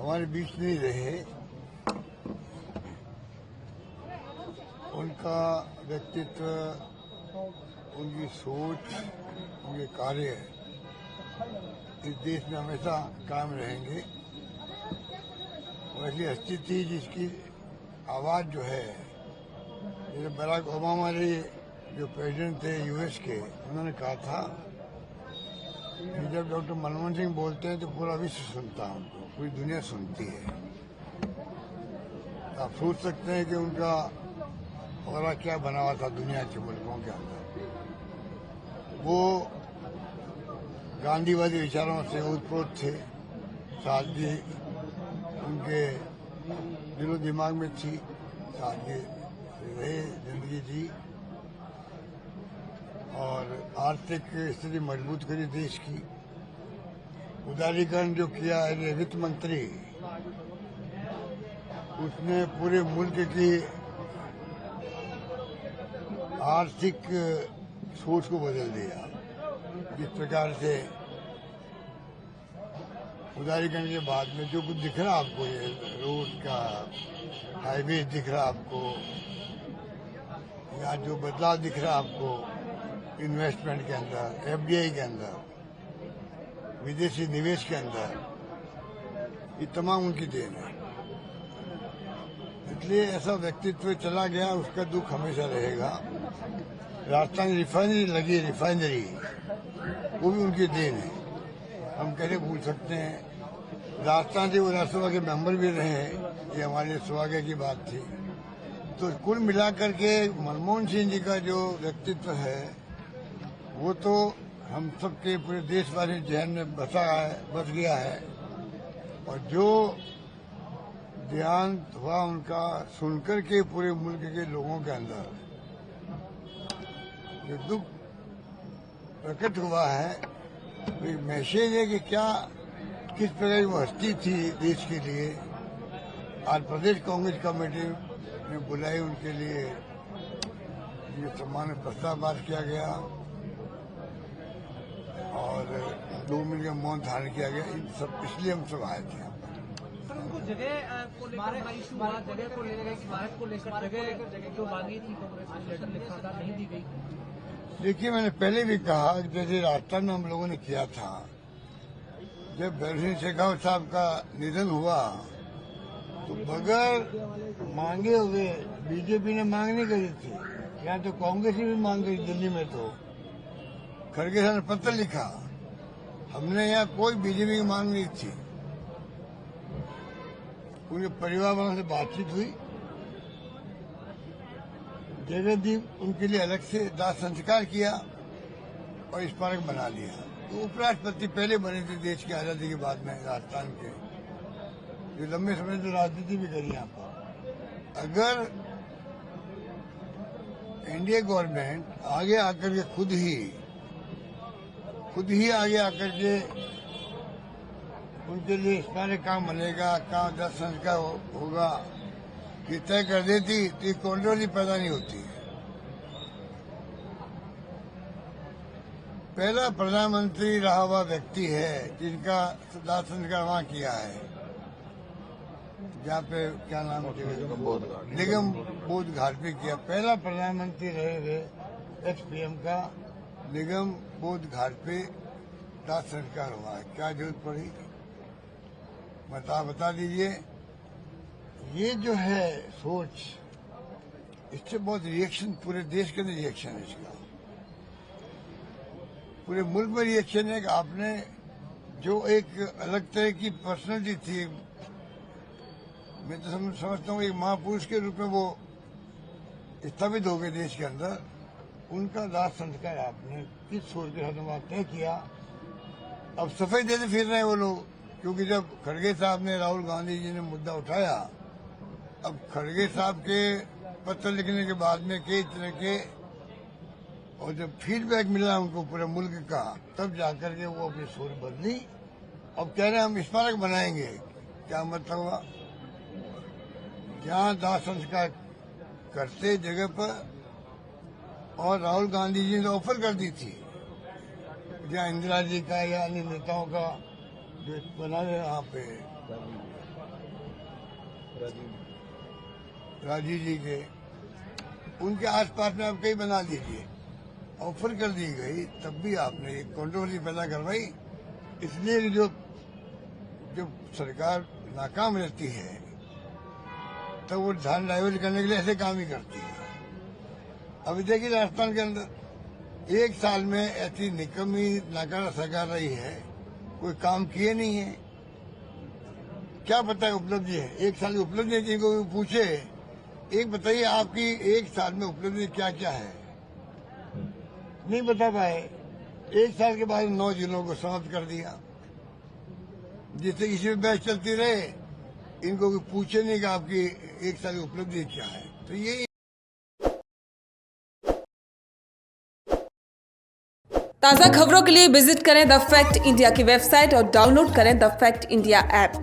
हमारे बीच नहीं रहे। उनका व्यक्तित्व, उनकी सोच, उनके कार्य इस देश में हमेशा कायम रहेंगे। वो ऐसी हस्ती थी जिसकी आवाज़ जो है, जैसे बराक ओबामा ने जो प्रेसिडेंट थे यूएस के, उन्होंने कहा था कि जब डॉक्टर मनमोहन सिंह बोलते हैं तो पूरा विश्व सुनता है उनको, पूरी दुनिया सुनती है। आप सोच सकते हैं कि उनका और क्या बना हुआ था दुनिया के मुल्कों के अंदर। वो गांधीवादी विचारों से ओतप्रोत थे, सादगी उनके दिलो दिमाग में थी, सादगी रहे जिंदगी जी, और आर्थिक स्थिति मजबूत करी देश की। उदारीकरण जो किया है वित्त मंत्री, उसने पूरे मुल्क की आर्थिक सोच को बदल दिया। जिस प्रकार से उदारीकरण के बाद में जो कुछ दिख रहा आपको, ये रोड का हाईवे दिख रहा आपको, या जो बदलाव दिख रहा आपको इन्वेस्टमेंट के अंदर, एफडीआई के अंदर, विदेशी निवेश के अंदर, ये तमाम उनकी देन है। इसलिए ऐसा व्यक्तित्व चला गया, उसका दुख हमेशा रहेगा। राजस्थान रिफाइनरी लगी, रिफाइनरी वो भी उनकी देन है, हम कैसे भूल सकते हैं। राजस्थान से वो राज्यसभा के मेंबर भी रहे हैं, ये हमारे लिए सौभाग्य की बात थी। तो कुल मिलाकर के मनमोहन सिंह जी का जो व्यक्तित्व है, वो तो हम सबके पूरे देशवासी जहन में बस गया है। और जो देहांत हुआ उनका सुनकर के पूरे मुल्क के लोगों के अंदर जो दुख प्रकट हुआ है, तो मैसेज है कि क्या किस प्रकार की वो हस्ती थी देश के लिए। आज प्रदेश कांग्रेस कमेटी ने बुलाई, उनके लिए ये सम्मान प्रस्ताव पास किया गया और 2 मिनट का मौन धारण किया गया। इन सब इसलिए हम सब आए थे। जगह को लेकर इशू हुआ, जगह को लेकर भारत को लेकर जगह जो मांगी थी कांग्रेस ने, लेटर लिखा था, नहीं दी गई। देखिए, मैंने पहले भी कहा कि जैसे राजस्थान में हम लोगों ने किया था, जब भैरव सिंह शेखावत साहब का निधन हुआ तो बगैर मांगे हुए बीजेपी ने मांग नहीं करी थी, यहाँ तो कांग्रेस ने भी मांग करी। दिल्ली में तो खड़गे साहब ने पत्र लिखा, हमने यहाँ कोई बीजेपी की मांग नहीं थी। उनके परिवार वालों से बातचीत हुई, जगह दी, उनके लिए अलग से दाह संस्कार किया और स्मारक बना लिया। तो उपराष्ट्रपति पहले बने थे देश की आजादी के बाद में राजस्थान के, जो लंबे समय से राजनीति भी करी यहाँ पर। अगर एनडीए गवर्नमेंट आगे आकर के खुद ही आगे आकर के उनके लिए स्मारक काम बनेगा, कहाँ दाह संस्कार होगा, ये तय कर देती तो ये कॉन्ट्रोवर्सी पैदा नहीं होती। पहला प्रधानमंत्री रहा हुआ व्यक्ति है जिनका दाह संस्कार वहाँ किया है, जहाँ पे क्या नाम है, निगम बोध घाट पे किया। पहला प्रधानमंत्री रहे हुए एक्स-पीएम का निगम बोध घाट पे दाह संस्कार हुआ है। क्या जरूरत पड़ी, बता दीजिए। ये जो है सोच, इससे बहुत रिएक्शन, पूरे देश के अंदर रिएक्शन है इसका, पूरे मुल्क में रिएक्शन है कि आपने जो एक अलग तरह की पर्सनैलिटी थी, मैं तो समझता हूँ एक महापुरुष के रूप में वो स्थापित हो गए देश के अंदर, उनका दाह संस्कार आपने किस सोच के साथ तय किया। अब सफाई देते फिर रहे वो लोग, क्योंकि जब खड़गे साहब ने, राहुल गांधी जी ने मुद्दा उठाया, अब खड़गे साहब के पत्र लिखने के बाद में कई तरह के, और जब फीडबैक मिला उनको पूरे मुल्क का, तब जाकर के वो अपनी सोच बदली। अब कह रहे हैं हम स्मारक बनाएंगे। क्या मतलब हुआ, जहाँ दाह संस्कार करते जगह पर, और राहुल गांधी जी ने ऑफर कर दी थी, जहाँ इंदिरा जी का या अन्य नेताओं का जो बना रहे यहाँ पे राजीव जी के, उनके आसपास में आप कहीं बना दीजिए। ऑफर कर दी गई तब भी आपने एक कंट्रोवर्सी पैदा करवाई। इसलिए कि जो सरकार नाकाम रहती है तो वो ध्यान डाइवर्ट करने के लिए ऐसे काम ही करती है। अभी देखिए राजस्थान के अंदर 1 साल में ऐसी निकम्मी नाकारा सरकार रही है, कोई काम किए नहीं है। क्या पता है उपलब्धि है, 1 साल की उपलब्धि जिनको पूछे, एक बताइए आपकी 1 साल में उपलब्धि क्या क्या है, नहीं बता पाए। 1 साल के बाद 9 जिलों को समाप्त कर दिया, जिससे इसी में बहस चलती रहे। इनको कोई पूछे नहीं कि आपकी 1 साल की उपलब्धि क्या है। तो ये ताज़ा खबरों के लिए विजिट करें द फैक्ट इंडिया की वेबसाइट और डाउनलोड करें द फैक्ट इंडिया ऐप।